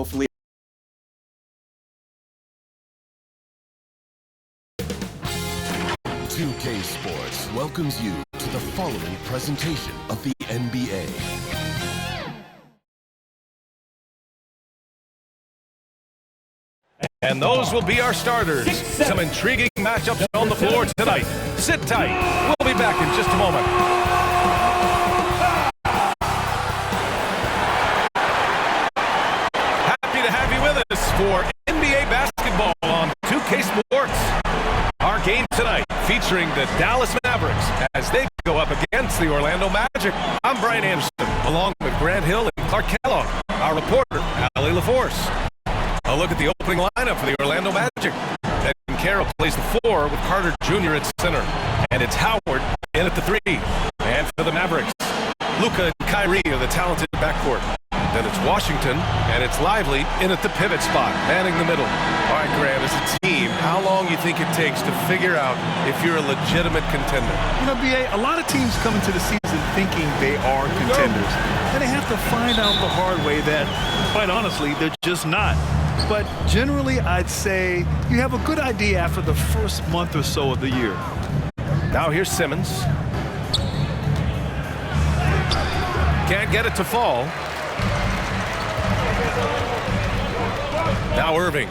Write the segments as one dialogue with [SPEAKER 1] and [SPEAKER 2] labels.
[SPEAKER 1] hopefully.
[SPEAKER 2] BbyBoy Sports welcomes you to the following presentation of the NBA.
[SPEAKER 3] And those will be our starters. Some intriguing matchups on the floor tonight. Sit tight. We'll be back in just a moment. Happy to have you with us for NBA basketball on 2K Sports. Our game tonight featuring the Dallas Mavericks as they go up against the Orlando Magic. I'm Brian Anderson, along with Grant Hill and Clark Kellogg. Our reporter, Allie LaForce. A look at the opening lineup for the Orlando Magic. Ed Carroll plays the 4 with Carter Jr. at center. And it's Howard in at the 3. And for the Mavericks, Luka and Kyrie are the talented backcourt. Then it's Washington, and it's Lively in at the pivot spot, manning the middle. All right, Grant, as a team, how long you think it takes to figure out if you're a legitimate contender?
[SPEAKER 4] You know, B.A., a lot of teams come into the season thinking they are contenders. And they have to find out the hard way that, quite honestly, they're just not. But generally, I'd say you have a good idea after the first month or so of the year.
[SPEAKER 3] Now here's Simmons. Can't get it to fall. Now Irving.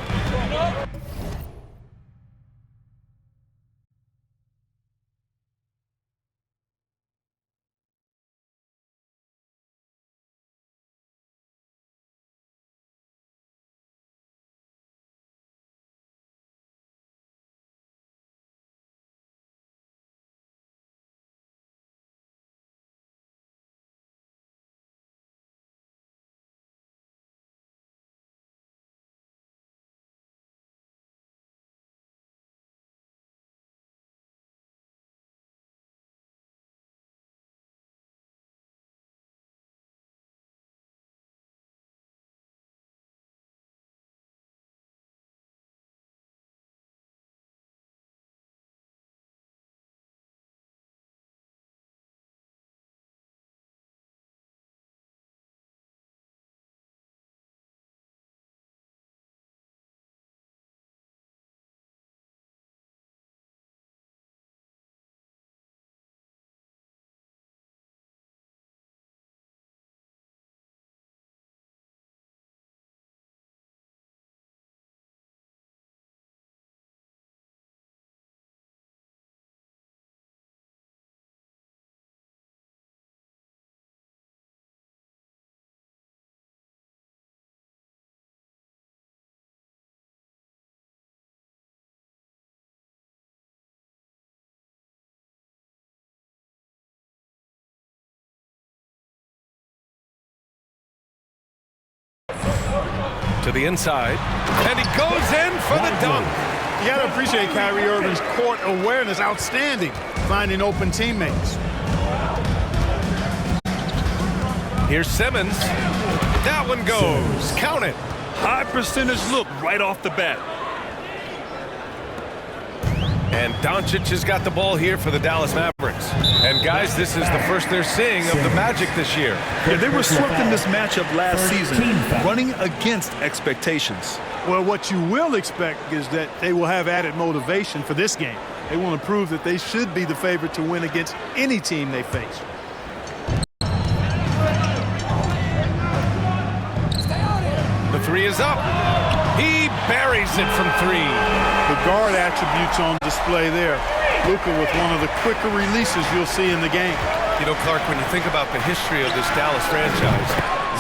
[SPEAKER 3] To the inside, and he goes in for the dunk.
[SPEAKER 5] You got to appreciate Kyrie Irving's court awareness, outstanding, finding open teammates.
[SPEAKER 3] Here's Simmons. That one goes. Count it.
[SPEAKER 4] High percentage look right off the bat.
[SPEAKER 3] And Doncic has got the ball here for the Dallas Mavericks. And guys, this is the first they're seeing of the Magic this year.
[SPEAKER 4] Yeah, they were swept in this matchup last season, running against expectations.
[SPEAKER 5] Well, what you will expect is that they will have added motivation for this game. They want to prove that they should be the favorite to win against any team they face.
[SPEAKER 3] The 3 is up. He buries it from 3.
[SPEAKER 5] The guard attributes on display there. Luka with one of the quicker releases you'll see in the game.
[SPEAKER 3] You know, Clark, when you think about the history of this Dallas franchise,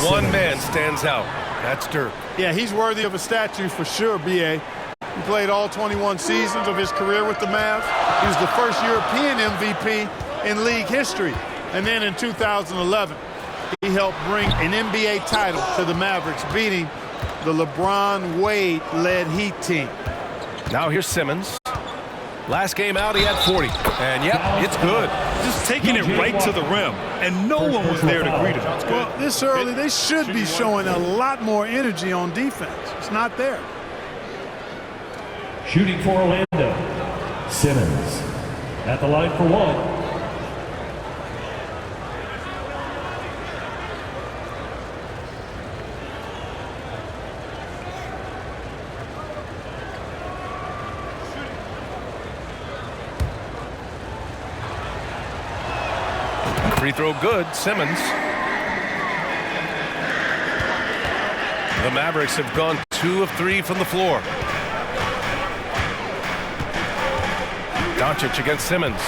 [SPEAKER 3] one man stands out. That's Dirk.
[SPEAKER 5] Yeah, he's worthy of a statue for sure, B.A. He played all 21 seasons of his career with the Mavs. He was the first European MVP in league history. And then in 2011, he helped bring an NBA title to the Mavericks, beating the LeBron Wade-led Heat team.
[SPEAKER 3] Now here's Simmons. Last game out, he had 40. And, yep, it's good.
[SPEAKER 4] Just taking it right to the rim, and no one was there to greet him.
[SPEAKER 5] Well, this early, they should be showing a lot more energy on defense. It's not there.
[SPEAKER 6] Shooting for Orlando, Simmons. At the line for 1.
[SPEAKER 3] Free throw good, Simmons. The Mavericks have gone 2 of 3 from the floor. Doncic against Simmons.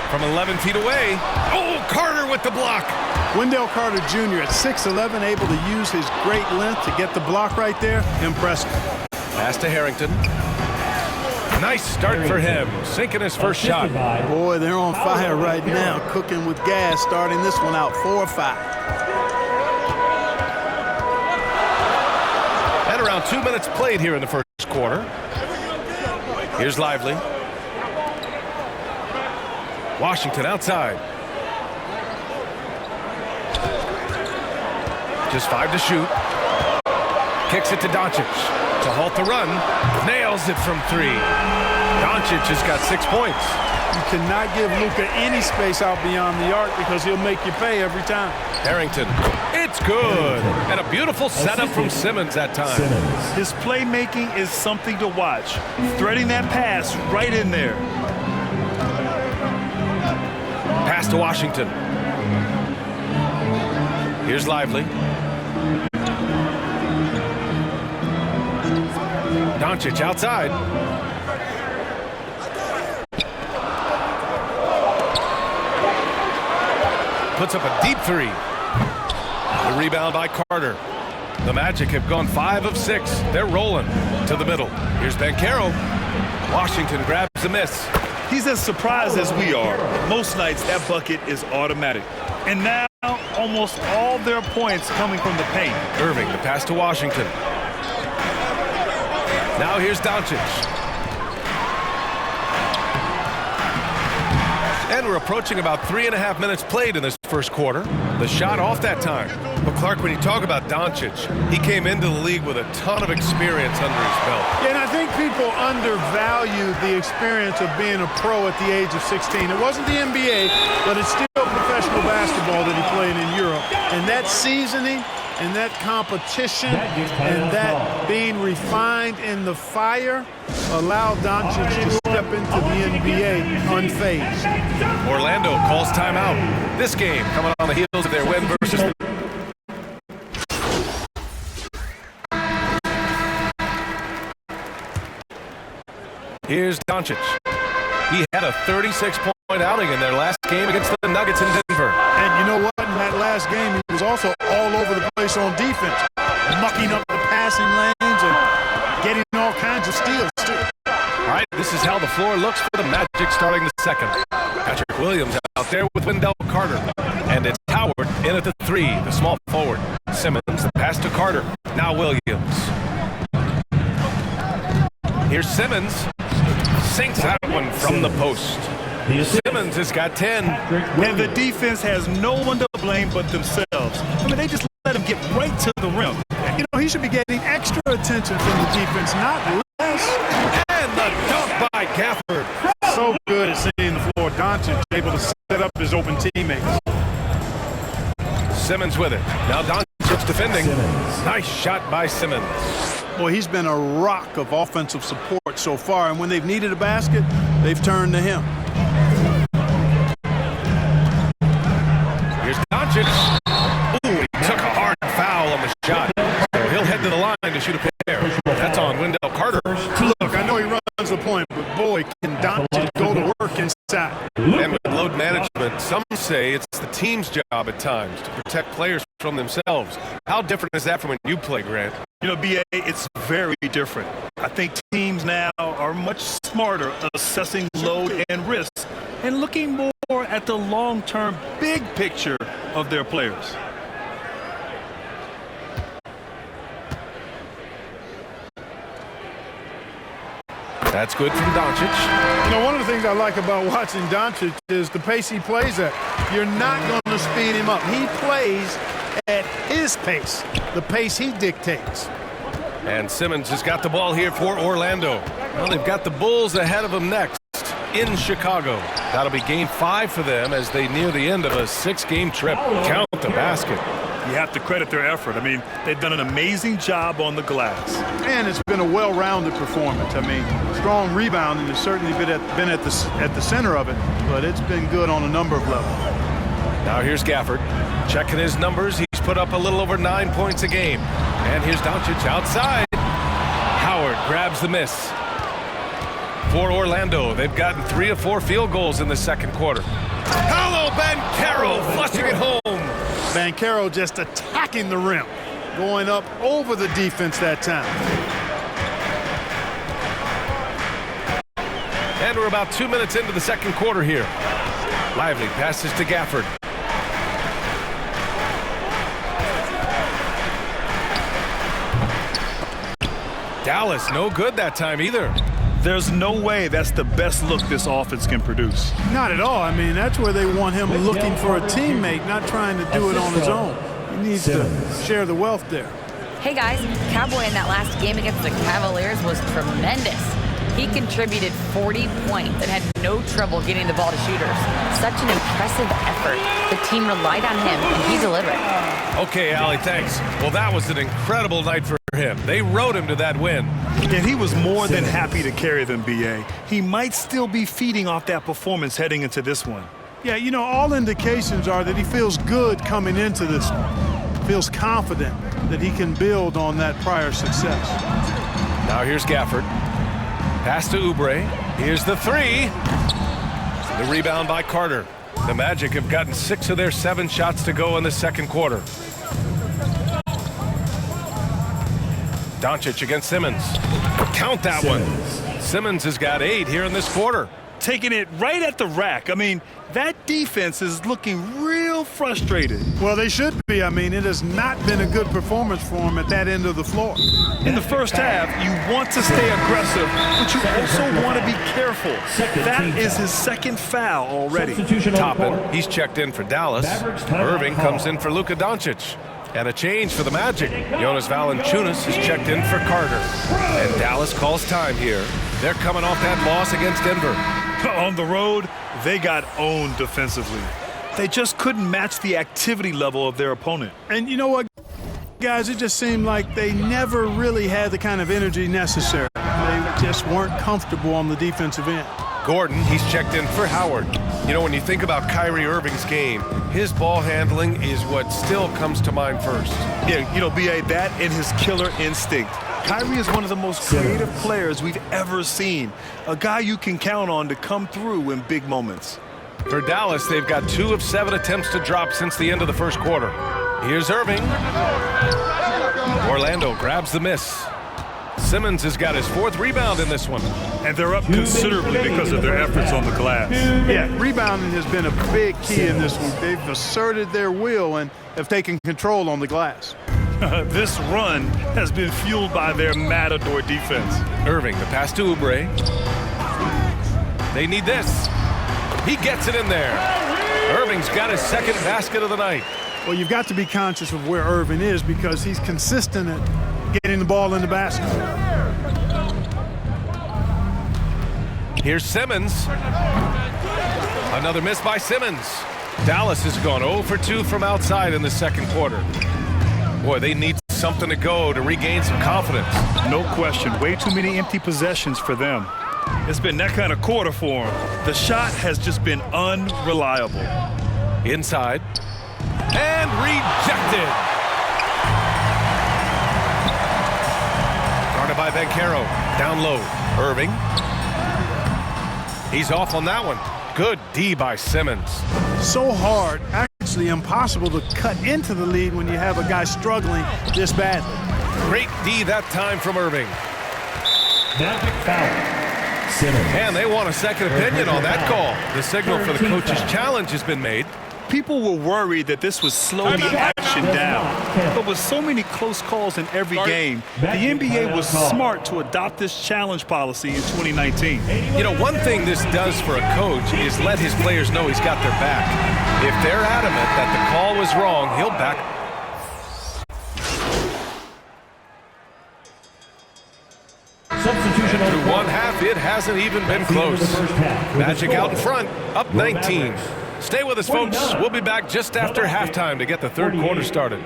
[SPEAKER 3] From 11 feet away. Oh, Carter with the block.
[SPEAKER 5] Wendell Carter Jr. at 6'11", able to use his great length to get the block right there. Impressive.
[SPEAKER 3] Pass to Harrington. Nice start for him, sinking his first shot.
[SPEAKER 5] Boy, they're on fire right now, cooking with gas, starting this one out 4-5.
[SPEAKER 3] And around 2 minutes played here in the first quarter. Here's Lively. Washington outside. Just 5 to shoot. Kicks it to Doncic to halt the run. Nails it from 3. Doncic has got 6 points.
[SPEAKER 5] You cannot give Luka any space out beyond the arc because he'll make you pay every time.
[SPEAKER 3] Harrington. It's good. And a beautiful setup from Simmons that time.
[SPEAKER 4] His playmaking is something to watch. Threading that pass right in there.
[SPEAKER 3] Pass to Washington. Here's Lively. Doncic outside. Puts up a deep 3. The rebound by Carter. The Magic have gone 5 of 6. They're rolling to the middle. Here's Banchero. Washington grabs the miss.
[SPEAKER 4] He's as surprised as we are. Most nights that bucket is automatic. And now almost all their points coming from the paint.
[SPEAKER 3] Irving, the pass to Washington. Now here's Doncic. And we're approaching about 3.5 minutes played in this first quarter. The shot off that time. But Clark, when you talk about Doncic, he came into the league with a ton of experience under his belt.
[SPEAKER 5] Yeah, and I think people undervalue the experience of being a pro at the age of 16. It wasn't the NBA, but it's still professional basketball that he played in Europe. And that seasoning and that competition and that being refined in the fire allowed Doncic to step into the NBA unfazed.
[SPEAKER 3] Orlando calls timeout. This game coming on the heels of their win versus the... Here's Doncic. He had a 36-point outing in their last game against the Nuggets in Denver.
[SPEAKER 5] And you know what? In that last game, he was also all over the place on defense, mucking up the passing lanes and getting all kinds of steals, too.
[SPEAKER 3] All right, this is how the floor looks for the Magic starting the second. Patrick Williams out there with Wendell Carter. And it's Howard in at the 3, the small forward. Simmons, the pass to Carter. Now Williams. Here's Simmons. Sinks that one from the post. Simmons has got 10.
[SPEAKER 4] And the defense has no one to blame but themselves. I mean, they just let him get right to the rim.
[SPEAKER 5] You know, he should be getting extra attention from the defense, not less.
[SPEAKER 3] And the dunk by Gafford.
[SPEAKER 5] So good at seeing the floor. Doncic able to set up his open teammates.
[SPEAKER 3] Simmons with it. Now Doncic defending. Nice shot by Simmons.
[SPEAKER 5] Boy, he's been a rock of offensive support so far, and when they've needed a basket, they've turned to him.
[SPEAKER 3] Here's Doncic. Ooh, he took a hard foul on the shot. So he'll head to the line to shoot a pair. That's on Wendell Carter.
[SPEAKER 5] Look, I know he runs the point, but boy, can Doncic go to work inside.
[SPEAKER 3] And with load management, some say it's the team's job at times to protect players from themselves. How different is that from when you play, Grant?
[SPEAKER 4] You know, BA, it's very different. I think teams now are much smarter assessing load and risk and looking more at the long-term big picture of their players.
[SPEAKER 3] That's good from Doncic.
[SPEAKER 5] You know, one of the things I like about watching Doncic is the pace he plays at. You're not going to speed him up. He plays at his pace, the pace he dictates.
[SPEAKER 3] And Simmons has got the ball here for Orlando. Well, they've got the Bulls ahead of them next in Chicago. That'll be game 5 for them as they near the end of a 6-game trip. Count the basket.
[SPEAKER 4] You have to credit their effort. I mean, they've done an amazing job on the glass.
[SPEAKER 5] And it's been a well-rounded performance. I mean, strong rebounding has certainly been at the center of it, but it's been good on a number of levels.
[SPEAKER 3] Now here's Gafford. Checking his numbers. He's put up a little over 9 points a game. And here's Doncic outside. Howard grabs the miss. For Orlando, they've gotten 3 of 4 field goals in the second quarter. Paolo Banchero flushing it home.
[SPEAKER 5] Banchero just attacking the rim, going up over the defense that time.
[SPEAKER 3] And we're about 2 minutes into the second quarter here. Lively passes to Gafford. Dallas, no good that time either.
[SPEAKER 4] There's no way that's the best look this offense can produce.
[SPEAKER 5] Not at all. I mean, that's where they want him looking for a teammate, not trying to do it on his own. He needs to share the wealth there.
[SPEAKER 1] Hey guys, Cowboy in that last game against the Cavaliers was tremendous. He contributed 40 points and had no trouble getting the ball to shooters. Such an impressive effort. The team relied on him, and he delivered.
[SPEAKER 3] Okay, Allie, thanks. Well, that was an incredible night for him. They rode him to that win.
[SPEAKER 4] And he was more than happy to carry them, B.A. He might still be feeding off that performance heading into this one.
[SPEAKER 5] Yeah, you know, all indications are that he feels good coming into this one. Feels confident that he can build on that prior success.
[SPEAKER 3] Now here's Gafford. Pass to Oubre. Here's the three. The rebound by Carter. The Magic have gotten 6 of their 7 shots to go in the second quarter. Doncic against Simmons. Count that one. Simmons has got 8 here in this quarter.
[SPEAKER 4] Taking it right at the rack. I mean, that defense is looking real frustrated.
[SPEAKER 5] Well, they should be. I mean, it has not been a good performance for him at that end of the floor.
[SPEAKER 4] In the first half, you want to stay aggressive, but you also want to be careful. That is his second foul already.
[SPEAKER 3] Toppin, he's checked in for Dallas. Irving comes in for Luka Doncic. And a change for the Magic. Jonas Valanciunas is checked in for Carter. And Dallas calls time here. They're coming off that loss against Denver.
[SPEAKER 4] On the road, they got owned defensively. They just couldn't match the activity level of their opponent.
[SPEAKER 5] And you know what, guys? It just seemed like they never really had the kind of energy necessary. They just weren't comfortable on the defensive end.
[SPEAKER 3] Gordon, he's checked in for Howard. You know, when you think about Kyrie Irving's game, his ball handling is what still comes to mind first.
[SPEAKER 4] Yeah, you know, B.A., that and his killer instinct. Kyrie is one of the most creative players we've ever seen. A guy you can count on to come through in big moments.
[SPEAKER 3] For Dallas, they've got 2 of 7 attempts to drop since the end of the first quarter. Here's Irving. Orlando grabs the miss. Simmons has got his 4th rebound in this one.
[SPEAKER 4] And they're up considerably because of their efforts on the glass.
[SPEAKER 5] Yeah, rebounding has been a big key in this one. They've asserted their will and have taken control on the glass.
[SPEAKER 4] This run has been fueled by their matador defense.
[SPEAKER 3] Irving, the pass to Oubre. They need this. He gets it in there. Irving's got his 2nd basket of the night.
[SPEAKER 5] Well, you've got to be conscious of where Irving is because he's consistent at getting the ball in the basket.
[SPEAKER 3] Here's Simmons. Another miss by Simmons. Dallas has gone 0 for 2 from outside in the second quarter. Boy, they need something to go to regain some confidence.
[SPEAKER 4] No question. Way too many empty possessions for them. It's been that kind of quarter for them. The shot has just been unreliable.
[SPEAKER 3] Inside. And rejected. Guarded by Banchero. Down low. Irving. He's off on that one. Good D by Simmons.
[SPEAKER 5] So hard, actually impossible to cut into the lead when you have a guy struggling this badly.
[SPEAKER 3] Great D that time from Irving.
[SPEAKER 6] Magic foul. Simmons.
[SPEAKER 3] And they want a second opinion on that call. The signal for the coach's challenge has been made.
[SPEAKER 4] People were worried that this would slow the action down. But with so many close calls in every game, the NBA was smart to adopt this challenge policy in 2019.
[SPEAKER 3] You know, one thing this does for a coach is let his players know he's got their back. If they're adamant that the call was wrong, he'll back.
[SPEAKER 6] Substitution
[SPEAKER 3] And through one half, it hasn't even been close. Magic out in front, up 19. Stay with us, folks. We'll be back just after halftime to get the third quarter started.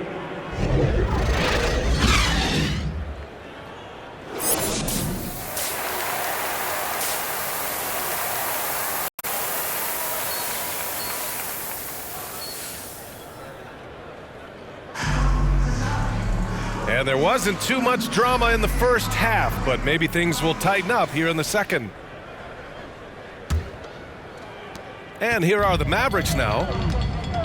[SPEAKER 3] And there wasn't too much drama in the first half, but maybe things will tighten up here in the second. And here are the Mavericks now.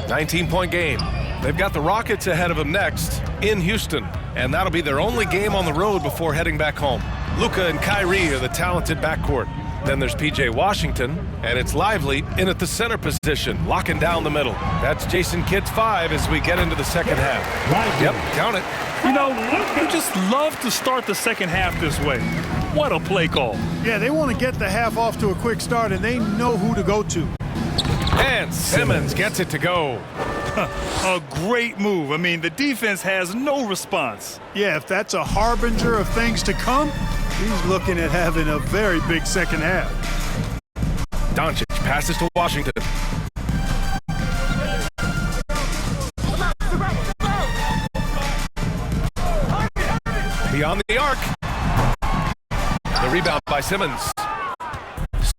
[SPEAKER 3] 19-point game. They've got the Rockets ahead of them next in Houston, and that'll be their only game on the road before heading back home. Luka and Kyrie are the talented backcourt. Then there's PJ Washington, and it's Lively in at the center position, locking down the middle. That's Jason Kidd's 5 as we get into the second half. Yep, count it.
[SPEAKER 4] You know, you just love to start the second half this way. What a play call.
[SPEAKER 5] Yeah, they want to get the half off to a quick start, and they know who to go to.
[SPEAKER 3] And Simmons gets it to go.
[SPEAKER 4] A great move. I mean, the defense has no response.
[SPEAKER 5] Yeah, if that's a harbinger of things to come, he's looking at having a very big second half.
[SPEAKER 3] Doncic passes to Washington. Beyond the arc. The rebound by Simmons.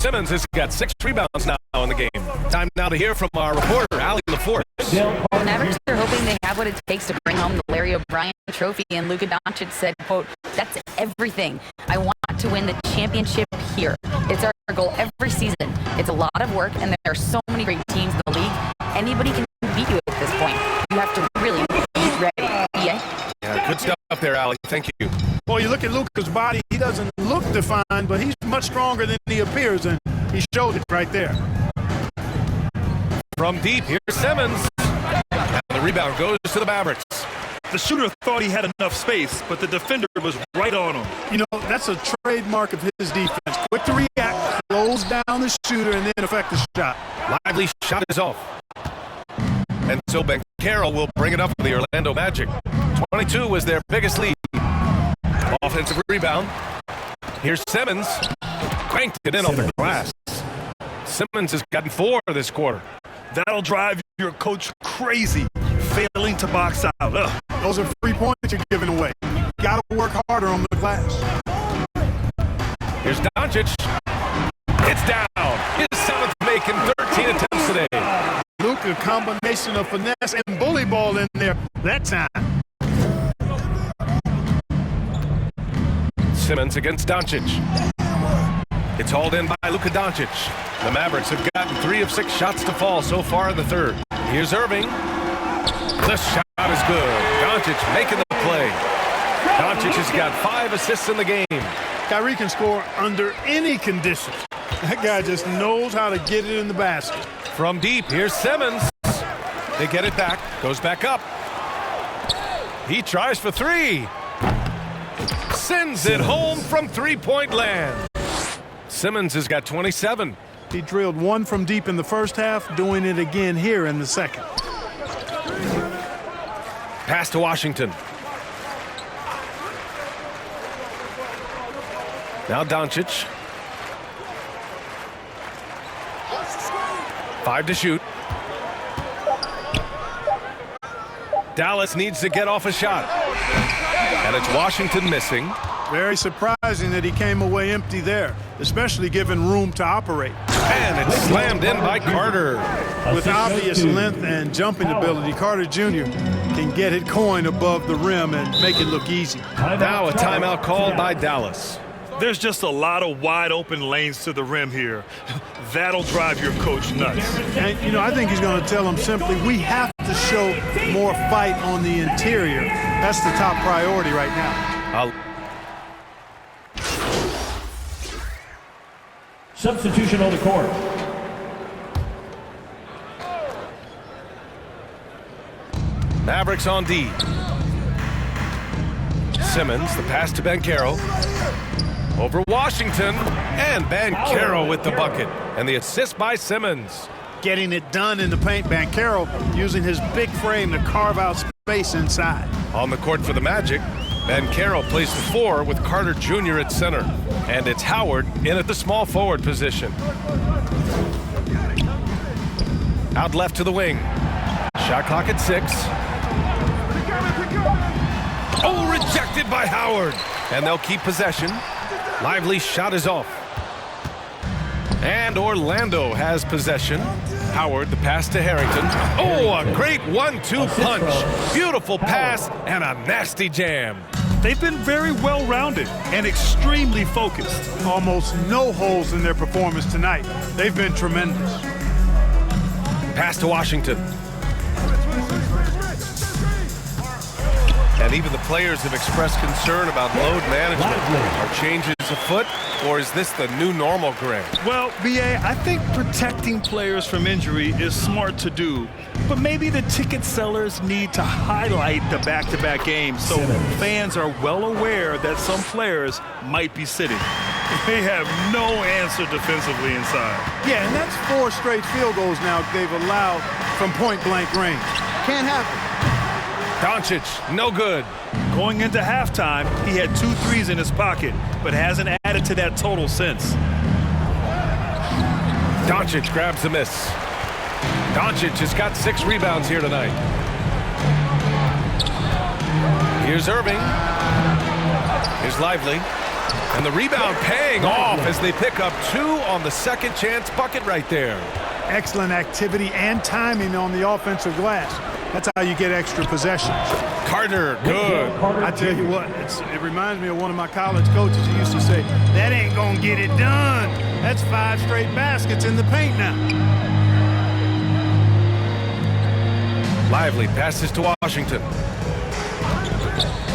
[SPEAKER 3] Simmons has got 6 rebounds now in the game. Time now to hear from our reporter, Allie LaForce.
[SPEAKER 1] The Mavericks are hoping they have what it takes to bring home the Larry O'Brien trophy, and Luka Doncic said, quote, "That's everything. I want to win the championship here. It's our goal every season. It's a lot of work, and there are so many great teams in the league. Anybody can beat you at this point. You have to really be ready."
[SPEAKER 3] Yeah, good stuff there, Allie. Thank you.
[SPEAKER 5] Well, you look at Luka's body, he doesn't look defined, but he's much stronger than he appears, and he showed it right there.
[SPEAKER 3] From deep, here's Simmons. And the rebound goes to the Mavericks.
[SPEAKER 4] The shooter thought he had enough space, but the defender was right on him.
[SPEAKER 5] You know, that's a trademark of his defense. Quick to react, close down the shooter, and then affect the shot.
[SPEAKER 3] Lively shot is off. And so Banchero will bring it up for the Orlando Magic. 22 was their biggest lead. Offensive rebound. Here's Simmons. Cranked it in off the glass. Simmons has gotten 4 this quarter.
[SPEAKER 4] That'll drive your coach crazy, failing to box out. Ugh.
[SPEAKER 5] Those are free points you're giving away. Got to work harder on the glass.
[SPEAKER 3] Here's Doncic. It's down. His 7th making 13 attempts today.
[SPEAKER 5] Luka, combination of finesse and bully ball in there that time.
[SPEAKER 3] Simmons against Doncic. It's hauled in by Luka Doncic. The Mavericks have gotten 3 of 6 shots to fall so far in the third. Here's Irving. The shot is good. Doncic making the play. Doncic has got 5 assists in the game.
[SPEAKER 5] Kyrie can score under any conditions. That guy just knows how to get it in the basket.
[SPEAKER 3] From deep, here's Simmons. They get it back. Goes back up. He tries for 3. Sends it home from three-point land. Simmons has got 27.
[SPEAKER 5] He drilled 1 from deep in the first half, doing it again here in the second.
[SPEAKER 3] Pass to Washington. Now Doncic. 5 to shoot. Dallas needs to get off a shot. And it's Washington missing.
[SPEAKER 5] Very surprising that he came away empty there, especially given room to operate.
[SPEAKER 3] And it's slammed in by Carter.
[SPEAKER 5] With obvious length and jumping ability, Carter Jr. can get it coin above the rim and make it look easy.
[SPEAKER 3] Now a timeout called by Dallas.
[SPEAKER 4] There's just a lot of wide open lanes to the rim here. That'll drive your coach nuts.
[SPEAKER 5] And, you know, I think he's going to tell him simply, we have to show more fight on the interior. That's the top priority right now.
[SPEAKER 6] Substitution on the court.
[SPEAKER 3] Mavericks on D. Simmons, the pass to Banchero. Over Washington, and Banchero with the bucket. And the assist by Simmons.
[SPEAKER 5] Getting it done in the paint, Banchero using his big frame to carve out space inside.
[SPEAKER 3] On the court for the Magic, Banchero plays the 4 with Carter Jr. at center. And it's Howard in at the small forward position. Out left to the wing. Shot clock at 6. Oh, rejected by Howard. And they'll keep possession. Lively shot is off. And Orlando has possession. Howard, the pass to Harrington. Oh, a great 1-2 punch. Beautiful pass and a nasty jam.
[SPEAKER 4] They've been very well-rounded and extremely focused.
[SPEAKER 5] Almost no holes in their performance tonight. They've been tremendous.
[SPEAKER 3] Pass to Washington. And even the players have expressed concern about load management. Are changes afoot, or is this the new normal, Greg?
[SPEAKER 4] Well, B.A., I think protecting players from injury is smart to do, but maybe the ticket sellers need to highlight the back-to-back games so fans are well aware that some players might be sitting. They have no answer defensively inside.
[SPEAKER 5] Yeah, and that's 4 straight field goals now they've allowed from point-blank range. Can't happen.
[SPEAKER 3] Doncic, no good.
[SPEAKER 4] Going into halftime, he had 2 threes in his pocket, but hasn't added to that total since.
[SPEAKER 3] Doncic grabs the miss. Doncic has got 6 rebounds here tonight. Here's Irving. Here's Lively. And the rebound paying off as they pick up 2 on the second chance bucket right there.
[SPEAKER 5] Excellent activity and timing on the offensive glass. That's how you get extra possessions.
[SPEAKER 3] Carter, good.
[SPEAKER 5] I tell you what, it reminds me of one of my college coaches who used to say, that ain't gonna get it done. That's 5 straight baskets in the paint now.
[SPEAKER 3] Lively passes to Washington.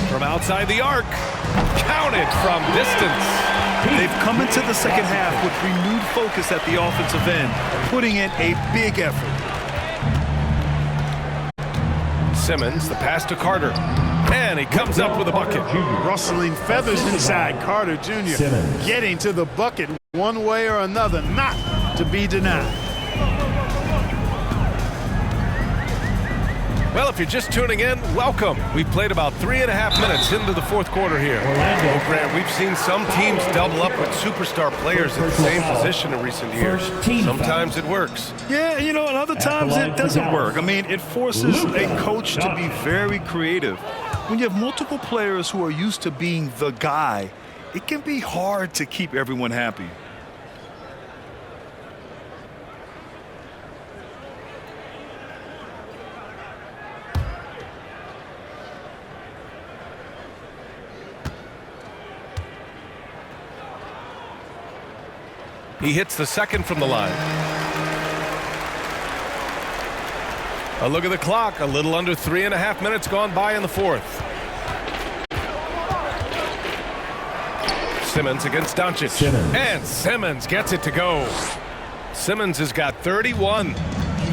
[SPEAKER 3] From outside the arc. Counted from distance.
[SPEAKER 4] They've come into the second half with renewed focus at the offensive end, putting in a big effort.
[SPEAKER 3] Simmons, the pass to Carter. And he comes up with a bucket.
[SPEAKER 5] Rustling feathers inside. Carter Jr. getting to the bucket one way or another, not to be denied.
[SPEAKER 3] Well, if you're just tuning in, welcome. We've played about 3.5 minutes into the 4th quarter here. Well, Grant, we've seen some teams double up with superstar players at the same position in recent years. Sometimes it works.
[SPEAKER 4] Yeah, you know, and other times it doesn't work. I mean, it forces a coach to be very creative. When you have multiple players who are used to being the guy, it can be hard to keep everyone happy.
[SPEAKER 3] He hits the second from the line. A look at the clock. A little under 3.5 minutes gone by in the 4th. Simmons against Doncic. And Simmons gets it to go. Simmons has got 31.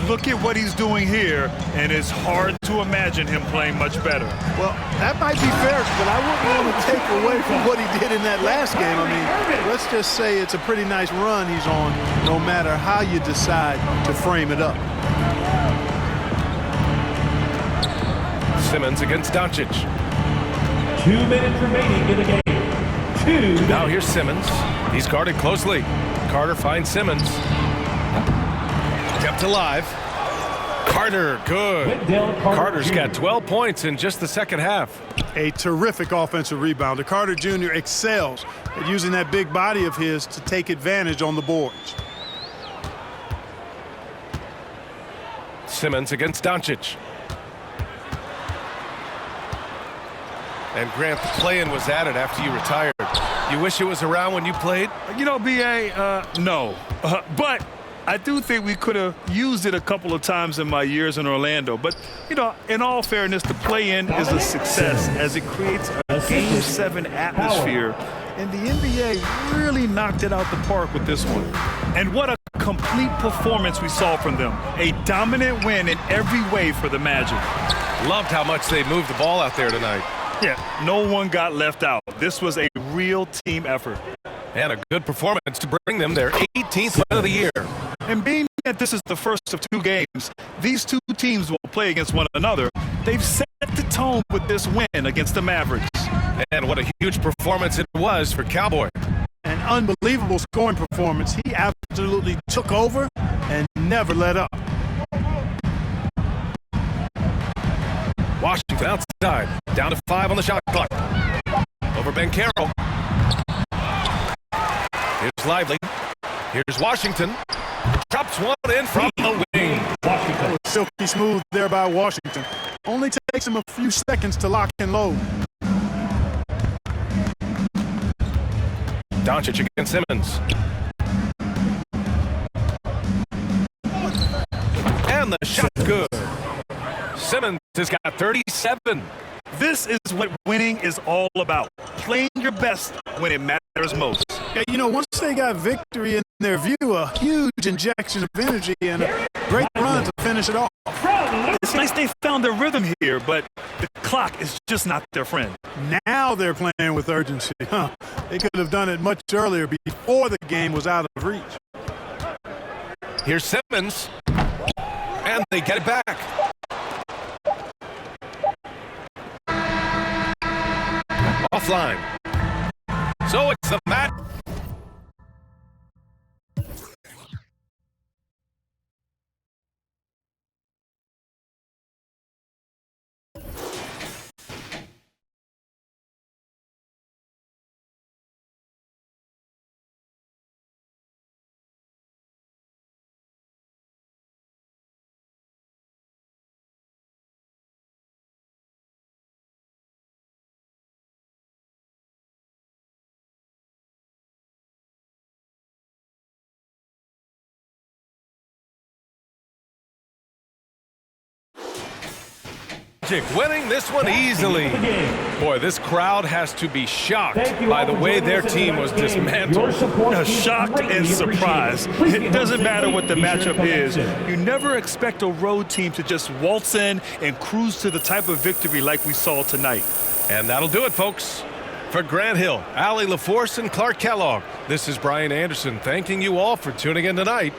[SPEAKER 4] Look at what he's doing here, and it's hard to imagine him playing much better.
[SPEAKER 5] Well, that might be fair, but I wouldn't want to take away from what he did in that last game. I mean, let's just say it's a pretty nice run he's on, no matter how you decide to frame it up.
[SPEAKER 3] Simmons against Doncic.
[SPEAKER 6] 2 minutes remaining in the game.
[SPEAKER 3] Now here's Simmons. He's guarded closely. Carter finds Simmons. Kept alive. Carter, good. Carter's got 12 points in just the second half.
[SPEAKER 5] A terrific offensive rebounder. Carter Jr. excels at using that big body of his to take advantage on the boards.
[SPEAKER 3] Simmons against Doncic. And Grant, the play-in was added after you retired. You wish it was around when you played?
[SPEAKER 4] You know, B.A., no. But I do think we could have used it a couple of times in my years in Orlando. But, you know, in all fairness, the play-in is a success as it creates a Game 7 atmosphere. And the NBA really knocked it out the park with this one. And what a complete performance we saw from them. A dominant win in every way for the Magic.
[SPEAKER 3] Loved how much they moved the ball out there tonight.
[SPEAKER 4] Yeah, no one got left out. This was a real team effort.
[SPEAKER 3] And a good performance to bring them their 18th win of the year.
[SPEAKER 4] And being that this is the first of 2 games, these 2 teams will play against one another. They've set the tone with this win against the Mavericks.
[SPEAKER 3] And what a huge performance it was for Cowboy.
[SPEAKER 5] An unbelievable scoring performance. He absolutely took over and never let up.
[SPEAKER 3] Washington outside. Down to 5 on the shot clock. Over Ben Carroll. Here's Lively. Here's Washington. Drops one in from the wing.
[SPEAKER 5] Washington. Silky smooth there by Washington. Only takes him a few seconds to lock and load.
[SPEAKER 3] Doncic against Simmons. And the shot's good. Simmons has got 37.
[SPEAKER 4] This is what winning is all about. Playing your best when it matters most.
[SPEAKER 5] Yeah, you know, once they got victory in their view, a huge injection of energy and a great run to finish it off.
[SPEAKER 4] It's nice they found their rhythm here, but the clock is just not their friend.
[SPEAKER 5] Now they're playing with urgency. They could have done it much earlier before the game was out of reach.
[SPEAKER 3] Here's Simmons. And they get it back. Offline. So it's the match. Winning this one easily. Boy, this crowd has to be shocked by the way their team was dismantled.
[SPEAKER 4] Shocked and surprised. It doesn't matter what the matchup is. You never expect a road team to just waltz in and cruise to the type of victory like we saw tonight.
[SPEAKER 3] And that'll do it, folks. For Grant Hill, Allie LaForce, and Clark Kellogg, this is Brian Anderson thanking you all for tuning in tonight.